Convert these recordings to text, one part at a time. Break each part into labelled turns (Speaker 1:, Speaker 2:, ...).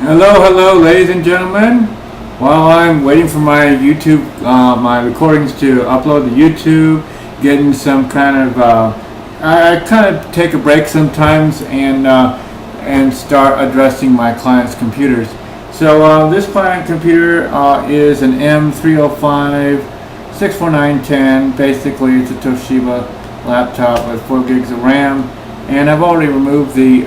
Speaker 1: Hello, ladies and gentlemen. While I'm waiting for my YouTube, my recordings to upload to YouTube, getting some kind of, I kind of take a break sometimes and start addressing my clients' computers. So this client computer is an M305 64910. Basically, it's a Toshiba laptop with 4 gigs of RAM, and I've already removed the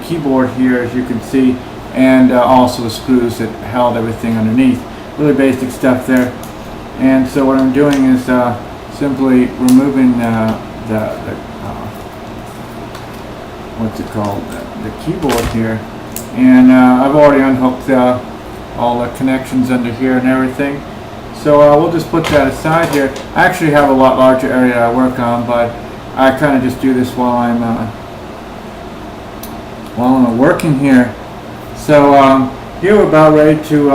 Speaker 1: keyboard here, as you can see, and also the screws that held everything underneath. Really basic stuff there. And so what I'm doing is simply removing what's it called, the keyboard here. And I've already unhooked all the connections under here and everything. So we'll just put that aside here. I actually have a lot larger area I work on, but I kind of just do this while I'm working here. So here we're about ready to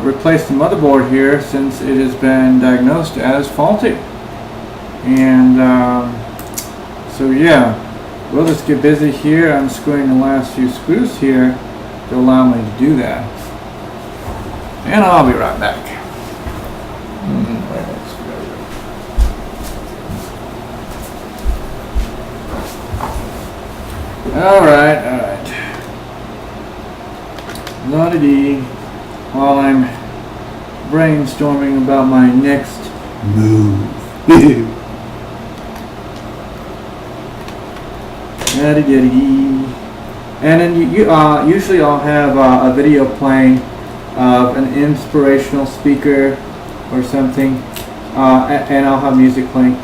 Speaker 1: replace the motherboard here, since it has been diagnosed as faulty. And so yeah, we'll just get busy here. I'm screwing the last few screws here to allow me to do that. And I'll be right back. Alright. La-di-dee. While I'm brainstorming about my next move. La-di-dee. And then usually I'll have a video playing of an inspirational speaker or something, and I'll have music playing.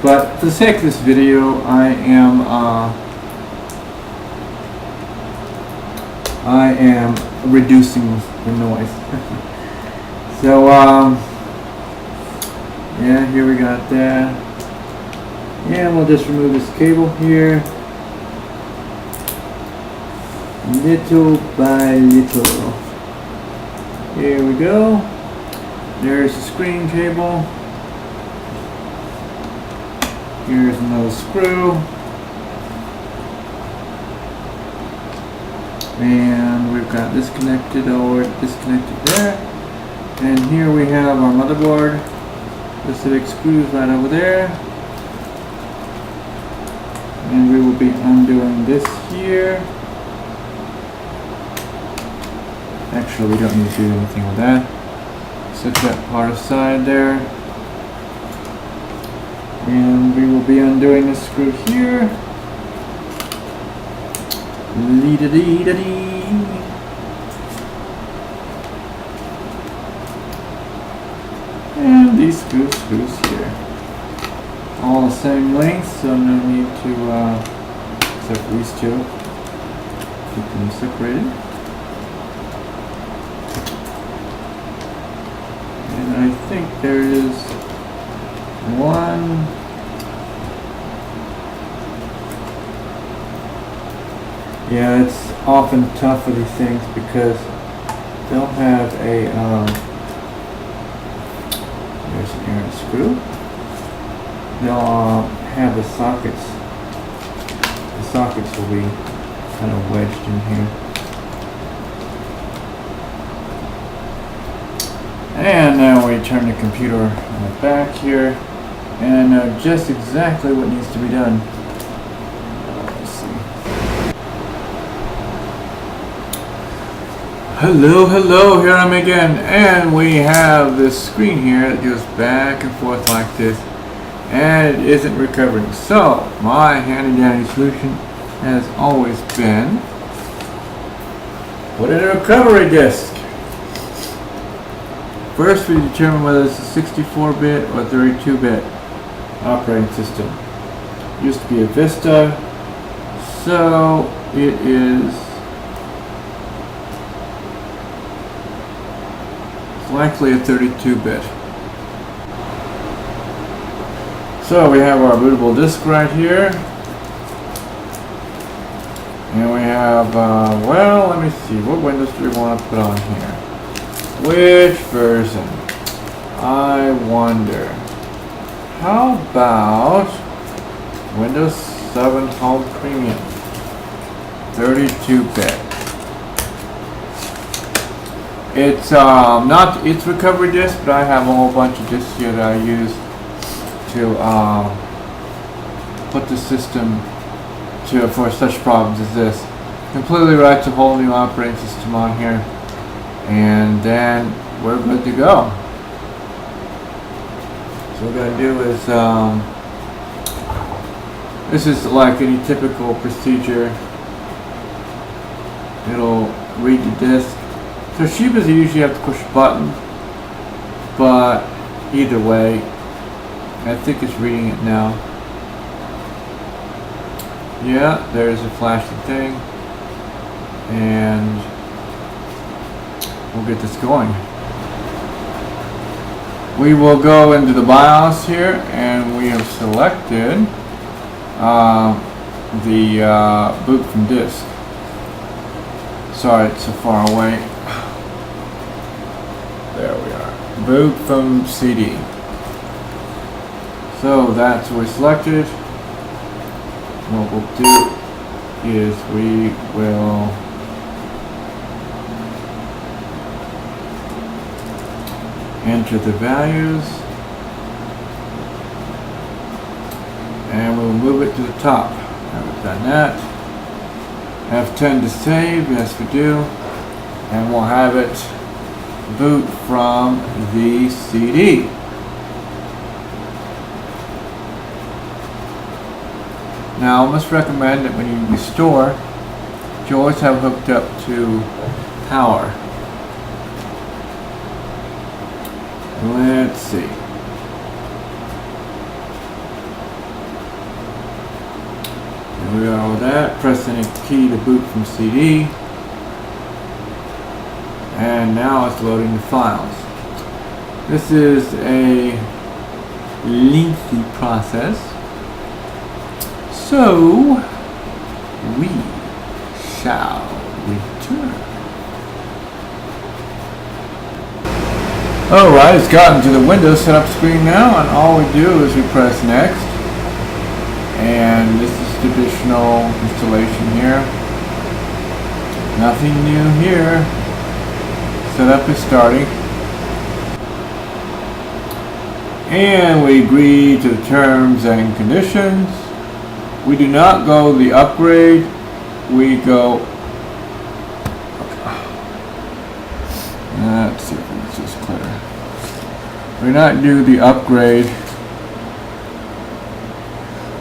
Speaker 1: But for the sake of this video, I am reducing the noise. So yeah, here we got that. And we'll just remove this cable here, little by little. Here we go. There's the screen cable. Here's another screw. And we've got this connected or disconnected there. And here we have our motherboard. Specific screws right over there. And we will be undoing this here. Actually, we don't need to do anything with that. Set that part aside there. And we will be undoing this screw here. Lee-da-dee-da-dee. And these screws here. All the same length, so no need to, except for these two, keep them separated. And I think there is one. Yeah, it's often tough with these things because they'll have a, there's an Allen screw. They'll have the sockets. The sockets will be kind of wedged in here. And now we turn the computer on the back here, and I know just exactly what needs to be done. Hello, here I am again, and we have this screen here that goes back and forth like this, and it isn't recovering. So my handy dandy solution has always been put in a recovery disk. First we determine whether it's a 64-bit or 32-bit operating system. It used to be a Vista, so it is likely a 32-bit. So we have our bootable disk right here, and we have well, let me see, what Windows do we want to put on here? Which version? I wonder. How about Windows 7 Home Premium 32-bit? It's not its recovery disk, but I have a whole bunch of disks here that I use to put the system to for such problems as this. Completely writes a whole new operating system on here, and then we're good to go. So what we're going to do is, this is like any typical procedure. It'll read the disk. Toshiba's you usually have to push a button, but either way, I think it's reading it now. Yeah, there's a flashing thing, and we'll get this going. We will go into the BIOS here, and we have selected the boot from disk. Sorry, it's so far away. There we are. Boot from CD. So that's what we selected. What we'll do is we will enter the values, and we'll move it to the top. Now we've done that. F10 to save, yes we do, and we'll have it boot from the CD. Now I must recommend that when you restore, you always have hooked up to power. Let's see. Here we are with that. Press any key to boot from CD. And now it's loading the files. This is a lengthy process. So we shall return. Alright, it's gotten to the Windows setup screen now, and all we do is we press next. And this is traditional installation here. Nothing new here. Setup is starting. And we agree to the terms and conditions. We do not go the upgrade. We go. Let's see if it's just clear. We not do the upgrade.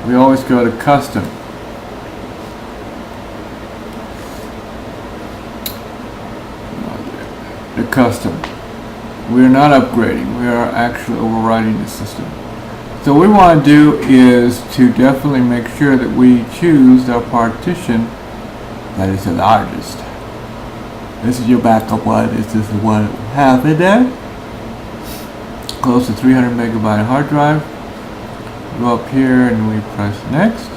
Speaker 1: We always go to custom. The custom. We are not upgrading. We are actually overriding the system. So what we want to do is to definitely make sure that we choose our partition that is the largest. This is your backup one. This is the one that we have in there. Close to 300 megabyte hard drive. Go up here and we press next.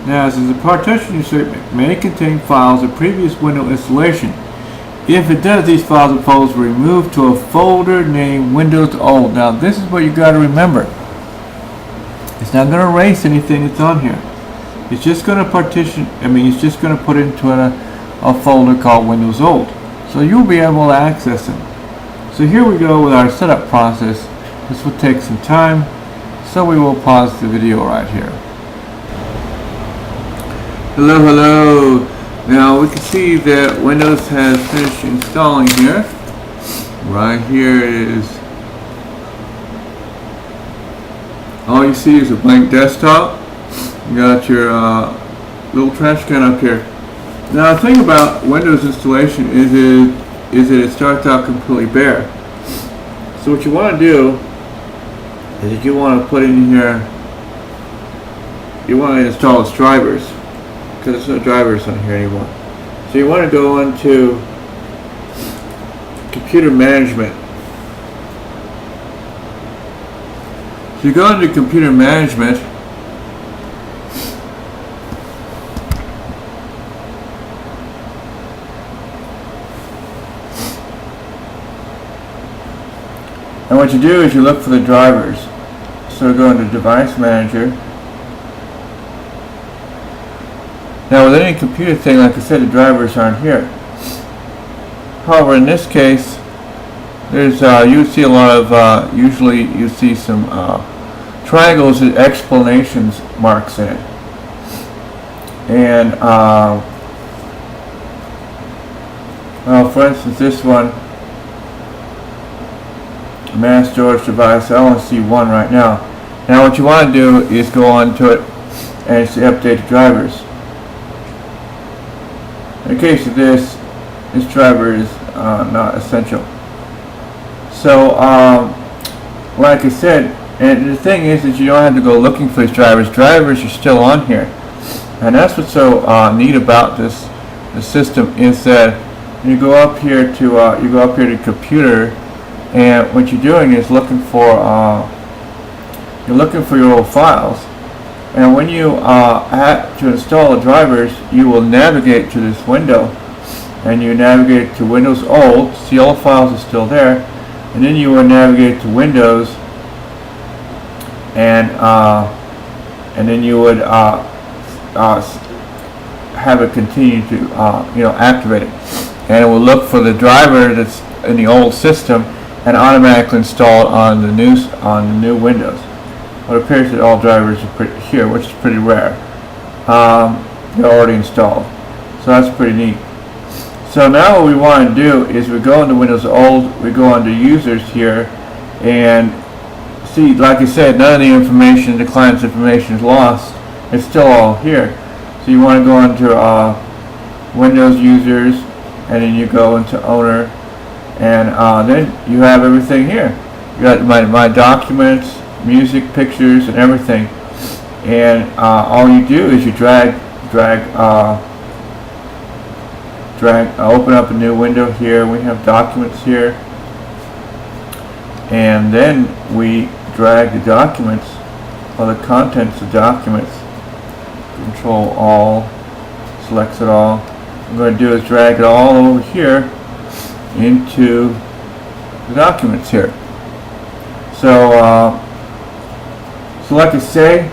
Speaker 1: Now, this is a partition you say may contain files of previous Windows installation. If it does, these files and folders will be removed to a folder named Windows Old. Now, this is what you got to remember. It's not going to erase anything that's on here. It's just going to partition. It's just going to put into a folder called Windows Old. So you'll be able to access them. So here we go with our setup process. This will take some time, so we will pause the video right here. Hello, hello. Now we can see that Windows has finished installing here. Right here is, all you see is a blank desktop. You got your little trash can up here. Now the thing about Windows installation is that it starts out completely bare. So what you want to do is that you want to put in here, you want to install its drivers, because there's no drivers on here anymore. So you want to go into computer management. So you go into computer management, and what you do is you look for the drivers. So go into Device Manager, Now with any computer thing, like I said, the drivers aren't here. However, in this case, there's you see a lot of usually you see some triangles with explanations marks in it, and well, for instance, this one, mass storage device, I only see one right now. Now what you want to do is go on to it and say update the drivers. In the case of this driver is not essential. So like I said, and the thing is that you don't have to go looking for these drivers. Drivers are still on here, and that's what's so neat about the system, is that you go up here to computer, and what you're doing is looking for your old files. And when you have to install the drivers, you will navigate to this window, and you navigate to Windows Old. See, all the files are still there, and then you will navigate to Windows, and then you would have it continue to activate it, and it will look for the driver that's in the old system and automatically install it on the new Windows. Well, it appears that all drivers are here, which is pretty rare. They're already installed, so that's pretty neat. So now what we want to do is we go into Windows Old, we go under Users here, and see, like I said, none of the information, the client's information is lost. It's still all here. So you want to go into Windows Users, and then you go into Owner, and then you have everything here. You got my documents, music, pictures, and everything. And all you do is you open up a new window here. We have documents here, and then we drag the documents, or the contents of documents. Control all, selects it all. What I'm going to do is drag it all over here into the documents here. So like I say,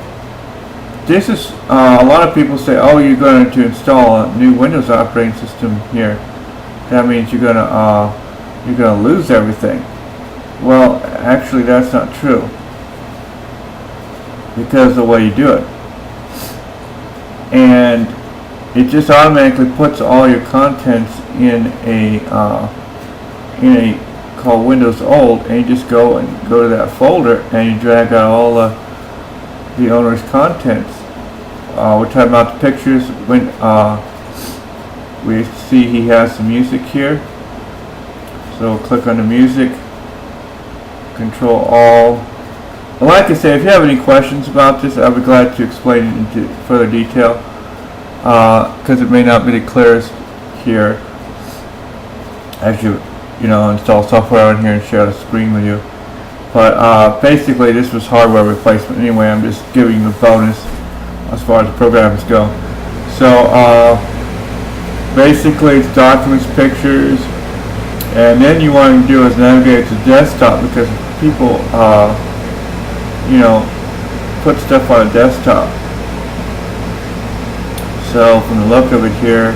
Speaker 1: this is a lot of people say, oh, you're going to install a new Windows operating system here. That means you're going to lose everything. Well, actually, that's not true, because of the way you do it. And it just automatically puts all your contents in a called Windows Old, and you just go to that folder and you drag out all the owner's contents. We're talking about the pictures. When we see he has some music here, so click on the music, Control all. And like I say, if you have any questions about this, I'll be glad to explain it into further detail, because it may not be the clearest here as you install software on here and share the screen with you. But basically, this was hardware replacement anyway. I'm just giving you a bonus as far as the programs go. So basically, it's documents, pictures, and then you want to do is navigate to desktop, because people put stuff on a desktop. So from the look of it here,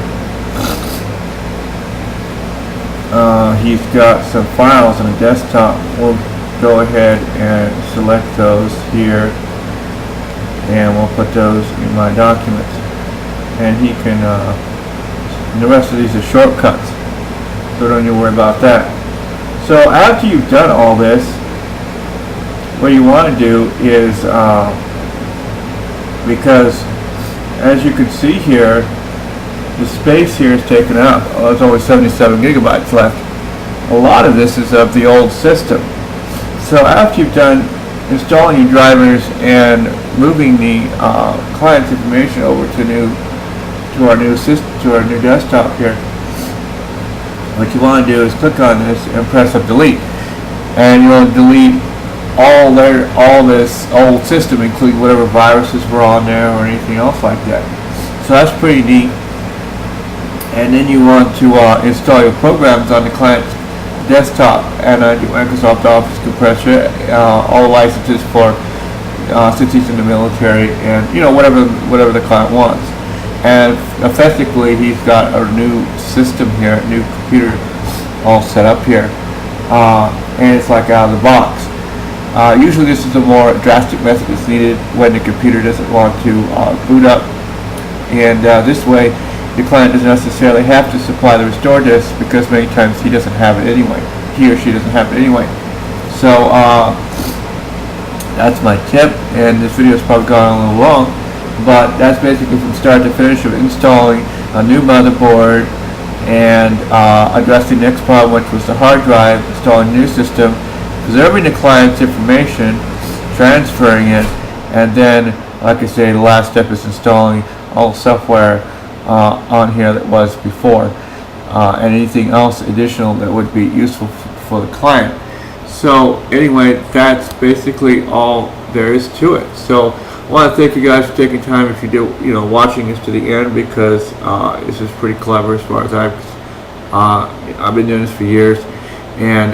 Speaker 1: he's got some files on a desktop. We'll go ahead and select those here, and we'll put those in my documents, and he can and the rest of these are shortcuts, so don't you worry about that. So after you've done all this, what you want to do is because as you can see here, the space here is taken up. There's only 77 gigabytes left. A lot of this is of the old system. So after you've done installing your drivers and moving the client's information over to our new system, to our new desktop here, what you want to do is click on this and press up delete, and you'll delete all this old system, including whatever viruses were on there or anything else like that. So that's pretty neat. And then you want to install your programs on the client's desktop, and your Microsoft Office compressor, all the licenses for since he's in the military, and whatever the client wants. and effectively he's got a new system here, a new computer all set up here, and it's like out of the box. Usually this is a more drastic method that's needed when the computer doesn't want to boot up, and this way the client doesn't necessarily have to supply the restore disk, because many times he doesn't have it anyway, he or she doesn't have it anyway. So that's my tip, and this video is probably gone a little long, but that's basically from start to finish of installing a new motherboard and addressing the next problem, which was the hard drive, installing a new system, preserving the client's information, transferring it, and then, like I say, the last step is installing all the software on here that was before, and anything else additional that would be useful for the client. So anyway, that's basically all there is to it. So I want to thank you guys for taking time, if you do, watching this to the end, because this is pretty clever as far as I've been doing this for years, and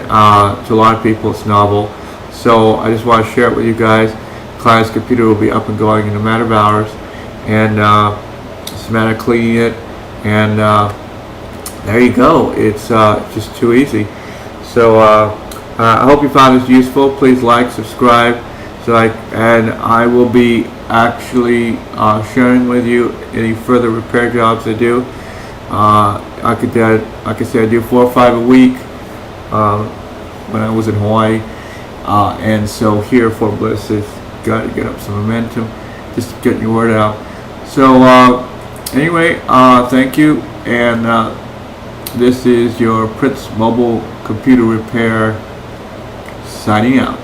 Speaker 1: to a lot of people it's novel. So I just want to share it with you guys. Client's computer will be up and going in a matter of hours, and it's a matter of cleaning it, and there you go. It's just too easy. So I hope you found this useful. Please like, subscribe, and I will be actually sharing with you any further repair jobs I do. Like I said, I do 4 or 5 a week when I was in Hawaii, and so here Fort Bliss has got to get up some momentum, just getting your word out. So anyway, thank you, and this is your Pritz Mobile Computer Repair signing out.